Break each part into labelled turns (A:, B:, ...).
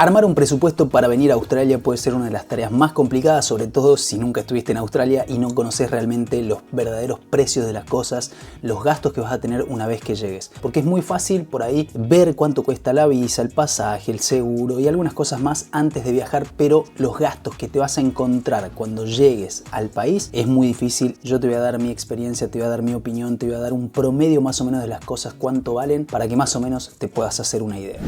A: Armar un presupuesto para venir a Australia puede ser una de las tareas más complicadas, sobre todo si nunca estuviste en Australia y no conoces realmente los verdaderos precios de las cosas, los gastos que vas a tener una vez que llegues. Porque es muy fácil por ahí ver cuánto cuesta la visa, el pasaje, el seguro y algunas cosas más antes de viajar, pero los gastos que te vas a encontrar cuando llegues al país es muy difícil. Yo te voy a dar mi experiencia, te voy a dar mi opinión, te voy a dar un promedio más o menos de las cosas, cuánto valen, para que más o menos te puedas hacer una idea.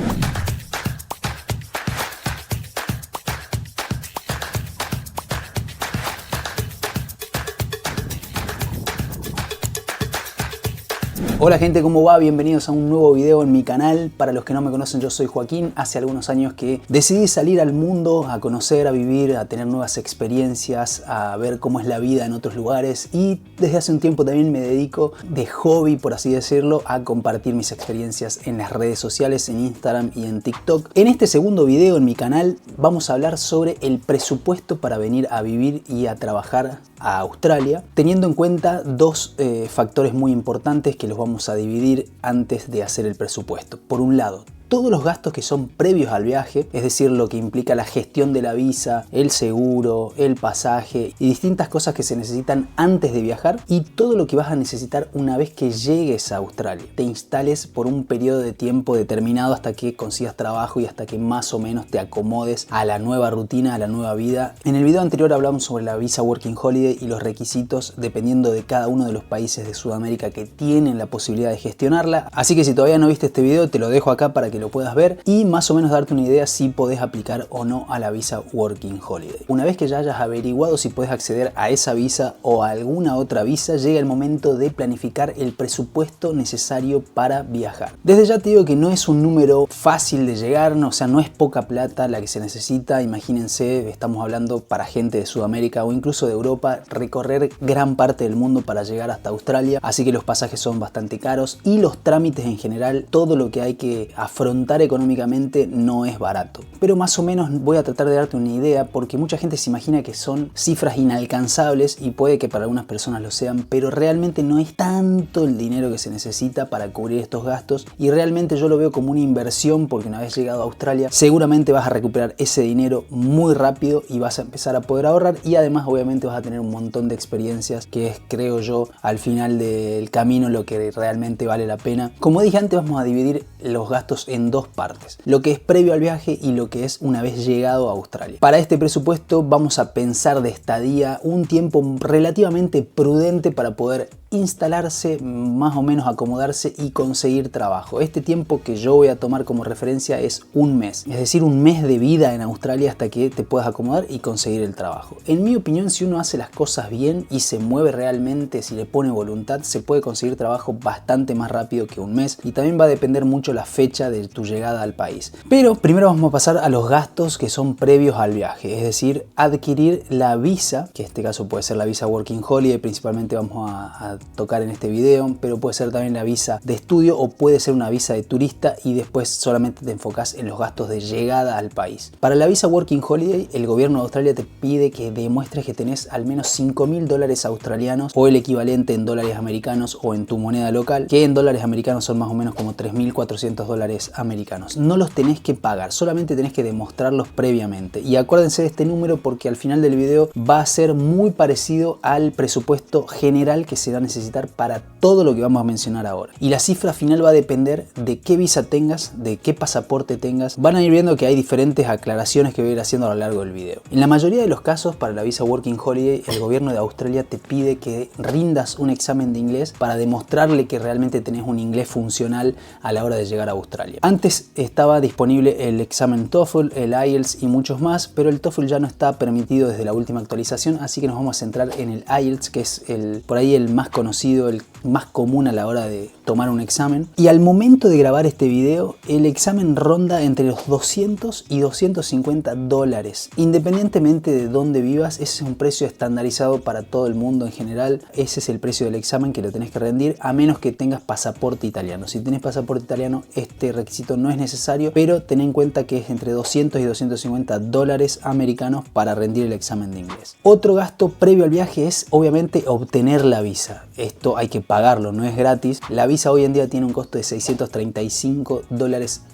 A: Hola gente, ¿cómo va? Bienvenidos a un nuevo video en mi canal. Para los que no me conocen, yo soy Joaquín. Hace algunos años que decidí salir al mundo a conocer, a vivir, a tener nuevas experiencias, a ver cómo es la vida en otros lugares, y desde hace un tiempo también me dedico de hobby, por así decirlo, a compartir mis experiencias en las redes sociales, en Instagram y en TikTok. En este segundo video en mi canal vamos a hablar sobre el presupuesto para venir a vivir y a trabajar a Australia, teniendo en cuenta dos factores muy importantes que los vamos a dividir antes de hacer el presupuesto. Por un lado, todos los gastos que son previos al viaje, es decir, lo que implica la gestión de la visa, el seguro, el pasaje y distintas cosas que se necesitan antes de viajar, y todo lo que vas a necesitar una vez que llegues a Australia, te instales por un periodo de tiempo determinado hasta que consigas trabajo y hasta que más o menos te acomodes a la nueva rutina, a la nueva vida. En el video anterior hablamos sobre la visa Working Holiday y los requisitos dependiendo de cada uno de los países de Sudamérica que tienen la posibilidad de gestionarla, así que si todavía no viste este video te lo dejo acá para que lo puedas ver y más o menos darte una idea si podés aplicar o no a la visa Working Holiday. Una vez que ya hayas averiguado si puedes acceder a esa visa o a alguna otra visa, llega el momento de planificar el presupuesto necesario para viajar. Desde ya te digo que no es un número fácil de llegar, o sea, no es poca plata la que se necesita. Imagínense, estamos hablando para gente de Sudamérica o incluso de Europa, recorrer gran parte del mundo para llegar hasta Australia, así que los pasajes son bastante caros y los trámites en general, todo lo que hay que afrontar económicamente no es barato. Pero más o menos voy a tratar de darte una idea, porque mucha gente se imagina que son cifras inalcanzables y puede que para algunas personas lo sean, pero realmente no es tanto el dinero que se necesita para cubrir estos gastos, y realmente yo lo veo como una inversión, porque una vez llegado a Australia seguramente vas a recuperar ese dinero muy rápido y vas a empezar a poder ahorrar, y además obviamente vas a tener un montón de experiencias, que es, creo yo, al final del camino lo que realmente vale la pena. Como dije antes, vamos a dividir los gastos en dos partes: lo que es previo al viaje y lo que es una vez llegado a Australia. Para este presupuesto vamos a pensar de estadía un tiempo relativamente prudente para poder instalarse, más o menos acomodarse y conseguir trabajo. Este tiempo que yo voy a tomar como referencia es un mes, es decir, un mes de vida en Australia hasta que te puedas acomodar y conseguir el trabajo. En mi opinión, si uno hace las cosas bien y se mueve realmente, si le pone voluntad, se puede conseguir trabajo bastante más rápido que un mes, y también va a depender mucho la fecha de tu llegada al país. Pero primero vamos a pasar a los gastos que son previos al viaje, es decir, adquirir la visa, que en este caso puede ser la visa Working Holiday, principalmente vamos a tocar en este video, pero puede ser también la visa de estudio o puede ser una visa de turista, y después solamente te enfocas en los gastos de llegada al país. Para la visa Working Holiday, el gobierno de Australia te pide que demuestres que tenés al menos $5.000 australianos o el equivalente en dólares americanos o en tu moneda local, que en dólares americanos son más o menos como $3.400 americanos. No los tenés que pagar, solamente tenés que demostrarlos previamente, y acuérdense de este número porque al final del video va a ser muy parecido al presupuesto general que se va a necesitar para todo lo que vamos a mencionar ahora, y la cifra final va a depender de qué visa tengas, de qué pasaporte tengas. Van a ir viendo que hay diferentes aclaraciones que voy a ir haciendo a lo largo del video. En la mayoría de los casos, para la visa Working Holiday, el gobierno de Australia te pide que rindas un examen de inglés para demostrarle que realmente tenés un inglés funcional a la hora de llegar a Australia. Antes estaba disponible el examen TOEFL, el IELTS y muchos más, pero el TOEFL ya no está permitido desde la última actualización, así que nos vamos a centrar en el IELTS, que es por ahí el más conocido, el más común a la hora de tomar un examen. Y al momento de grabar este video, el examen ronda entre los 200 y $250. Independientemente de dónde vivas, ese es un precio estandarizado para todo el mundo en general. Ese es el precio del examen que lo tenés que rendir, a menos que tengas pasaporte italiano. Si tenés pasaporte italiano, este requisito no es necesario, pero ten en cuenta que es entre 200 y $250 americanos para rendir el examen de inglés. Otro gasto previo al viaje es obviamente obtener la visa. Esto hay que pagarlo, no es gratis. La visa hoy en día tiene un costo de $635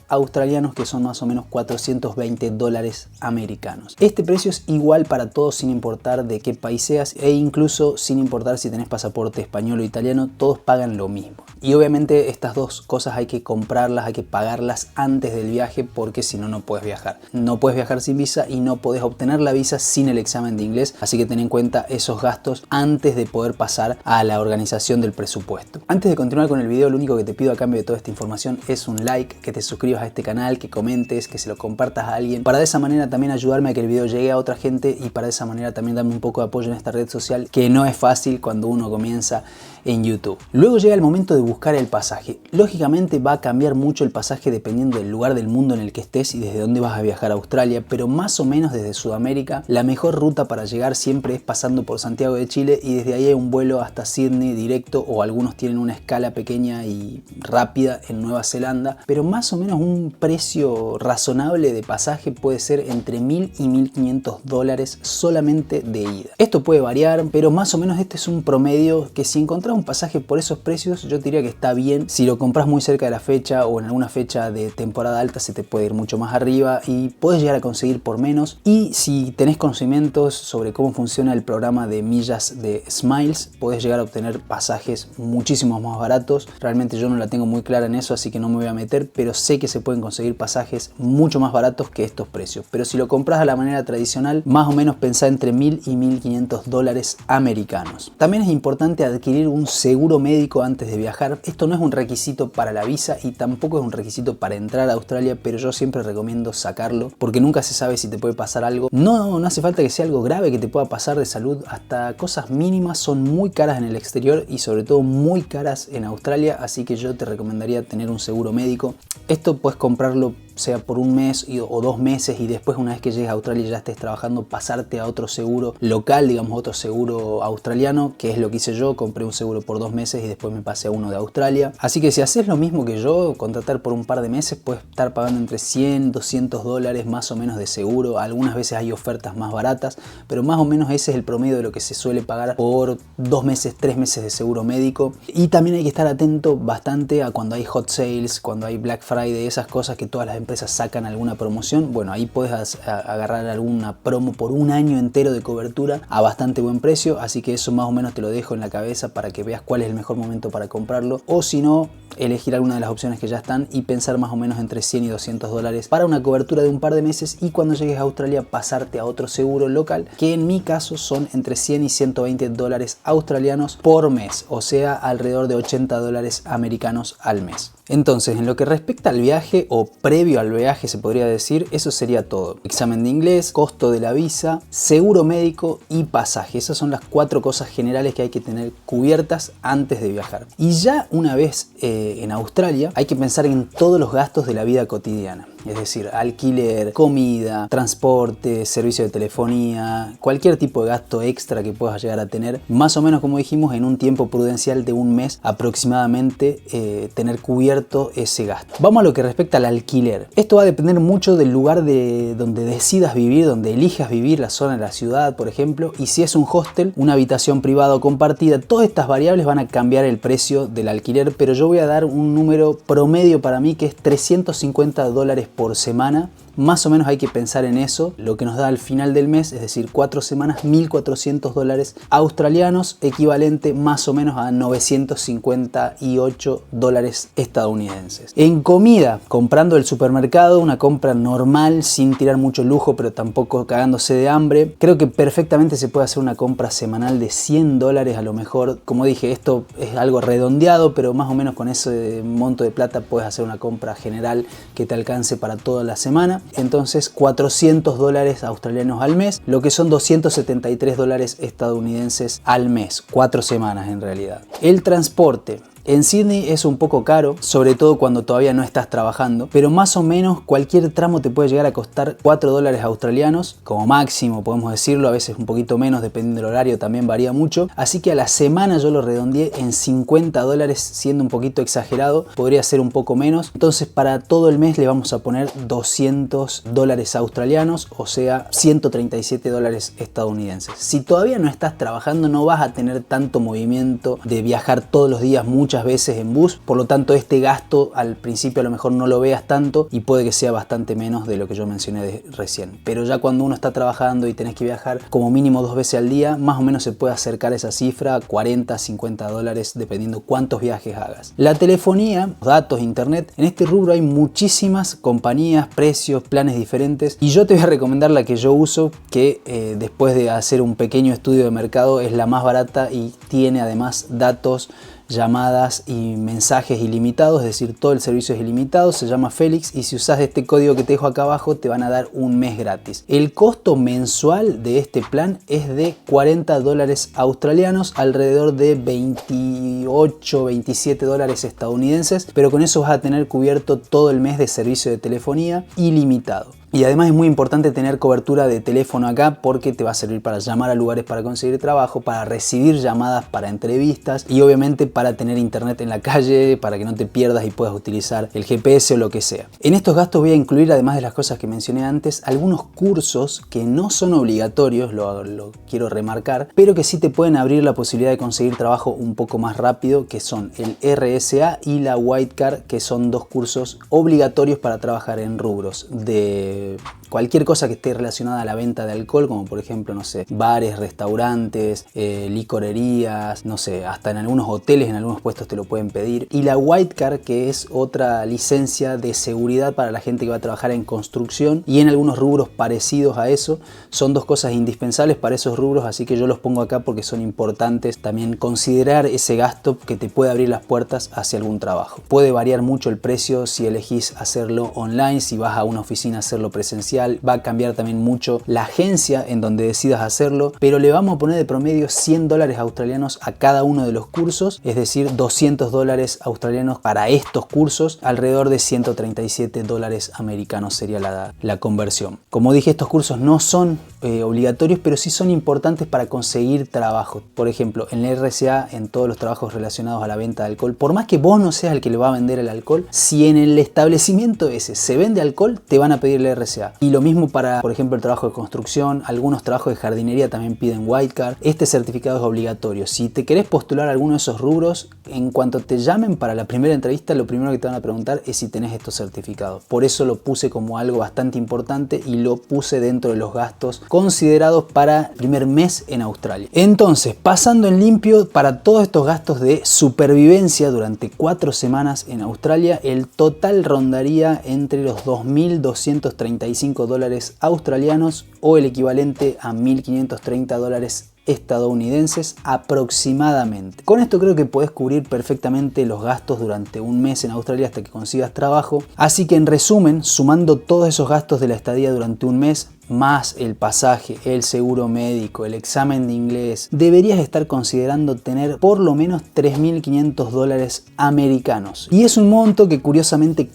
A: australianos, que son más o menos 420 dólares americanos. Este precio es igual para todos sin importar de qué país seas e incluso sin importar si tenés pasaporte español o italiano, todos pagan lo mismo. Y obviamente estas dos cosas hay que comprarlas, hay que pagarlas antes del viaje porque si no, no puedes viajar. No puedes viajar sin visa y no puedes obtener la visa sin el examen de inglés, así que ten en cuenta esos gastos antes de poder pasar a la organización del presupuesto. Antes de continuar con el video, lo único que te pido a cambio de toda esta información es un like, que te suscribas a este canal, que comentes, que se lo compartas a alguien, para de esa manera también ayudarme a que el video llegue a otra gente y para de esa manera también darme un poco de apoyo en esta red social que no es fácil cuando uno comienza en YouTube. Luego llega el momento de buscar el pasaje. Lógicamente va a cambiar mucho el pasaje dependiendo del lugar del mundo en el que estés y desde dónde vas a viajar a Australia, pero más o menos desde Sudamérica la mejor ruta para llegar siempre es pasando por Santiago de Chile y desde ahí hay un vuelo hasta Sydney directo, o algunos tienen una escala pequeña y rápida en Nueva Zelanda, pero más o menos un precio razonable de pasaje puede ser entre 1.000 y 1.500 dólares solamente de ida. Esto puede variar, pero más o menos este es un promedio que si encontrás un pasaje por esos precios yo diría que está bien. Si lo compras muy cerca de la fecha o en alguna fecha de temporada alta se te puede ir mucho más arriba y puedes llegar a conseguir por menos. Y si tenés conocimientos sobre cómo funciona el programa de millas de Smiles, puedes llegar a obtener pasajes muchísimo más baratos. Realmente yo no la tengo muy clara en eso, así que no me voy a meter, pero sé que se pueden conseguir pasajes mucho más baratos que estos precios. Pero si lo compras a la manera tradicional, más o menos pensá entre 1.000 y 1.500 dólares americanos. También es importante adquirir un seguro médico antes de viajar. Esto no es un requisito para la visa y tampoco es un requisito para entrar a Australia, pero yo siempre recomiendo sacarlo porque nunca se sabe si te puede pasar algo. No hace falta que sea algo grave que te pueda pasar de salud, hasta cosas mínimas son muy caras en el exterior y sobre todo muy caras en Australia, así que yo te recomendaría tener un seguro médico. Esto puedes comprarlo sea por un mes o 2 meses y después una vez que llegues a Australia y ya estés trabajando pasarte a otro seguro local, digamos otro seguro australiano, que es lo que hice yo. Compré un seguro por 2 meses y después me pasé a uno de Australia. Así que si haces lo mismo que yo, contratar por un par de meses, puedes estar pagando entre 100, 200 dólares más o menos de seguro. Algunas veces hay ofertas más baratas, pero más o menos ese es el promedio de lo que se suele pagar por 2 meses, 3 meses de seguro médico. Y también hay que estar atento bastante a cuando hay hot sales, cuando hay Black Friday, esas cosas que todas las empresas sacan alguna promoción. Bueno, ahí puedes agarrar alguna promo por un año entero de cobertura a bastante buen precio, así que eso más o menos te lo dejo en la cabeza para que veas cuál es el mejor momento para comprarlo, o si no, elegir alguna de las opciones que ya están y pensar más o menos entre 100 y 200 dólares para una cobertura de un par de meses, y cuando llegues a Australia pasarte a otro seguro local, que en mi caso son entre 100 y 120 dólares australianos por mes, o sea alrededor de 80 dólares americanos al mes. Entonces, en lo que respecta al viaje o previo al viaje se podría decir, eso sería todo. Examen de inglés, costo de la visa, seguro médico y pasaje. Esas son las 4 cosas generales que hay que tener cubiertas antes de viajar. Y ya una vez en Australia hay que pensar en todos los gastos de la vida cotidiana. Es decir, alquiler, comida, transporte, servicio de telefonía, cualquier tipo de gasto extra que puedas llegar a tener, más o menos como dijimos, en un tiempo prudencial de un mes aproximadamente, tener cubierto ese gasto. Vamos a lo que respecta al alquiler. Esto va a depender mucho del lugar donde decidas vivir, donde elijas vivir, la zona de la ciudad, por ejemplo, y si es un hostel, una habitación privada o compartida. Todas estas variables van a cambiar el precio del alquiler, pero yo voy a dar un número promedio para mí que es 350 dólares por semana. Más o menos hay que pensar en eso, lo que nos da al final del mes, es decir, 4 semanas, 1.400 dólares australianos, equivalente más o menos a 958 dólares estadounidenses. En comida, comprando del supermercado, una compra normal, sin tirar mucho lujo, pero tampoco cagándose de hambre, creo que perfectamente se puede hacer una compra semanal de 100 dólares a lo mejor. Como dije, esto es algo redondeado, pero más o menos con ese monto de plata puedes hacer una compra general que te alcance para toda la semana. Entonces 400 dólares australianos al mes, lo que son 273 dólares estadounidenses al mes, 4 semanas en realidad. El transporte. En Sydney es un poco caro, sobre todo cuando todavía no estás trabajando, pero más o menos cualquier tramo te puede llegar a costar 4 dólares australianos, como máximo podemos decirlo, a veces un poquito menos, dependiendo del horario, también varía mucho. Así que a la semana yo lo redondeé en 50 dólares, siendo un poquito exagerado, podría ser un poco menos. Entonces para todo el mes le vamos a poner 200 dólares australianos, o sea 137 dólares estadounidenses. Si todavía no estás trabajando no vas a tener tanto movimiento de viajar todos los días muchas muchas veces en bus, por lo tanto este gasto al principio a lo mejor no lo veas tanto y puede que sea bastante menos de lo que yo mencioné recién. Pero ya cuando uno está trabajando y tenés que viajar como mínimo 2 veces al día, más o menos se puede acercar esa cifra a 40, 50 dólares dependiendo cuántos viajes hagas. La telefonía, datos, internet, en este rubro hay muchísimas compañías, precios, planes diferentes y yo te voy a recomendar la que yo uso, que después de hacer un pequeño estudio de mercado es la más barata y tiene además datos, llamadas y mensajes ilimitados, es decir, todo el servicio es ilimitado. Se llama Felix y si usas este código que te dejo acá abajo te van a dar un mes gratis. El costo mensual de este plan es de 40 dólares australianos, alrededor de 28, 27 dólares estadounidenses, pero con eso vas a tener cubierto todo el mes de servicio de telefonía ilimitado. Y además es muy importante tener cobertura de teléfono acá porque te va a servir para llamar a lugares para conseguir trabajo, para recibir llamadas para entrevistas y obviamente para tener internet en la calle, para que no te pierdas y puedas utilizar el GPS o lo que sea. En estos gastos voy a incluir, además de las cosas que mencioné antes, algunos cursos que no son obligatorios, lo quiero remarcar, pero que sí te pueden abrir la posibilidad de conseguir trabajo un poco más rápido, que son el RSA y la White Card, que son dos cursos obligatorios para trabajar en rubros de cualquier cosa que esté relacionada a la venta de alcohol, como por ejemplo, no sé, bares, restaurantes, licorerías, no sé, hasta en algunos hoteles, en algunos puestos te lo pueden pedir. Y la White Card, que es otra licencia de seguridad para la gente que va a trabajar en construcción y en algunos rubros parecidos a eso. Son dos cosas indispensables para esos rubros, así que yo los pongo acá porque son importantes también considerar ese gasto que te puede abrir las puertas hacia algún trabajo. Puede variar mucho el precio si elegís hacerlo online, si vas a una oficina a hacerlo presencial, va a cambiar también mucho la agencia en donde decidas hacerlo, pero le vamos a poner de promedio 100 dólares australianos a cada uno de los cursos, es decir, 200 dólares australianos para estos cursos, alrededor de 137 dólares americanos sería la conversión. Como dije, estos cursos no son obligatorios, pero sí son importantes para conseguir trabajo. Por ejemplo, en el RSA, en todos los trabajos relacionados a la venta de alcohol, por más que vos no seas el que le va a vender el alcohol, si en el establecimiento ese se vende alcohol, te van a pedir el RSA. Y lo mismo para, por ejemplo, el trabajo de construcción, algunos trabajos de jardinería también piden White Card. Este certificado es obligatorio. Si te querés postular a alguno de esos rubros, en cuanto te llamen para la primera entrevista, lo primero que te van a preguntar es si tenés estos certificados. Por eso lo puse como algo bastante importante y lo puse dentro de los gastos considerados para el primer mes en Australia. Entonces, pasando en limpio, para todos estos gastos de supervivencia durante 4 semanas en Australia, el total rondaría entre los 2.235 dólares australianos o el equivalente a 1.530 dólares estadounidenses aproximadamente. Con esto creo que podés cubrir perfectamente los gastos durante un mes en Australia hasta que consigas trabajo. Así que en resumen, sumando todos esos gastos de la estadía durante un mes, más el pasaje, el seguro médico, el examen de inglés, deberías estar considerando tener por lo menos 3.500 dólares americanos. Y es un monto que curiosamente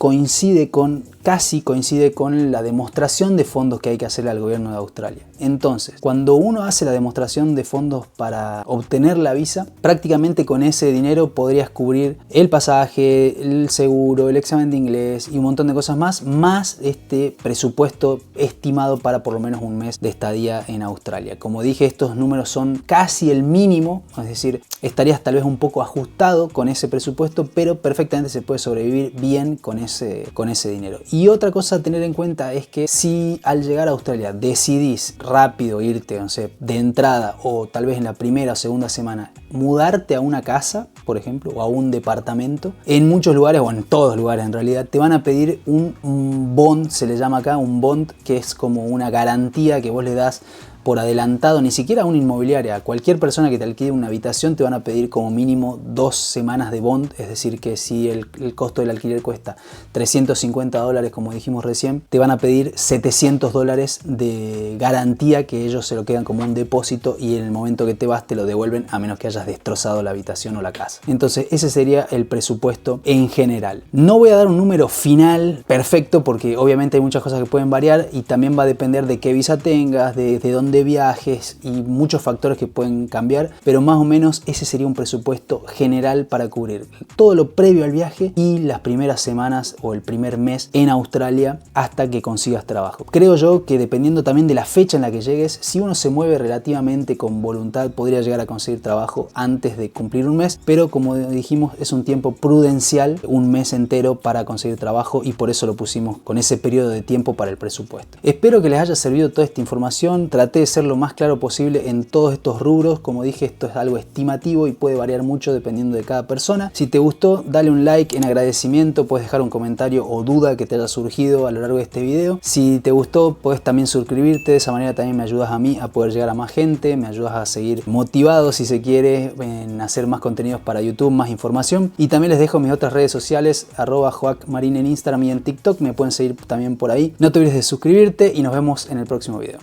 A: casi coincide con la demostración de fondos que hay que hacer al gobierno de Australia. Entonces, cuando uno hace la demostración de fondos para obtener la visa, prácticamente con ese dinero podrías cubrir el pasaje, el seguro, el examen de inglés y un montón de cosas más este presupuesto estimado para por lo menos un mes de estadía en Australia. Como dije, estos números son casi el mínimo, es decir, estarías tal vez un poco ajustado con ese presupuesto, pero perfectamente se puede sobrevivir bien con ese dinero. Y otra cosa a tener en cuenta es que si al llegar a Australia decidís rápido irte, no sé, de entrada o tal vez en la primera o segunda semana, mudarte a una casa, por ejemplo, o a un departamento, en muchos lugares o en todos lugares en realidad te van a pedir un bond, se le llama acá un bond, que es como una garantía que vos le das por adelantado, ni siquiera a una inmobiliaria, a cualquier persona que te alquile una habitación te van a pedir como mínimo 2 semanas de bond, es decir que si el costo del alquiler cuesta 350 dólares como dijimos recién, te van a pedir 700 dólares de garantía que ellos se lo quedan como un depósito y en el momento que te vas te lo devuelven a menos que hayas destrozado la habitación o la casa. Entonces ese sería el presupuesto en general. No voy a dar un número final perfecto porque obviamente hay muchas cosas que pueden variar y también va a depender de qué visa tengas, de dónde montón de viajes y muchos factores que pueden cambiar, pero más o menos ese sería un presupuesto general para cubrir todo lo previo al viaje y las primeras semanas o el primer mes en Australia hasta que consigas trabajo. Creo yo que dependiendo también de la fecha en la que llegues, si uno se mueve relativamente con voluntad, podría llegar a conseguir trabajo antes de cumplir un mes, pero como dijimos, es un tiempo prudencial, un mes entero para conseguir trabajo, y por eso lo pusimos con ese periodo de tiempo para el presupuesto. Espero que les haya servido toda esta información. Traté de ser lo más claro posible en todos estos rubros. Como dije, esto es algo estimativo y puede variar mucho dependiendo de cada persona. Si te gustó, dale un like en agradecimiento, puedes dejar un comentario o duda que te haya surgido a lo largo de este video. Si te gustó, puedes también suscribirte, de esa manera también me ayudas a mí a poder llegar a más gente, me ayudas a seguir motivado, si se quiere, en hacer más contenidos para YouTube, más información. Y también les dejo mis otras redes sociales, @joacmarin en Instagram y en TikTok, me pueden seguir también por ahí. No te olvides de suscribirte y nos vemos en el próximo video.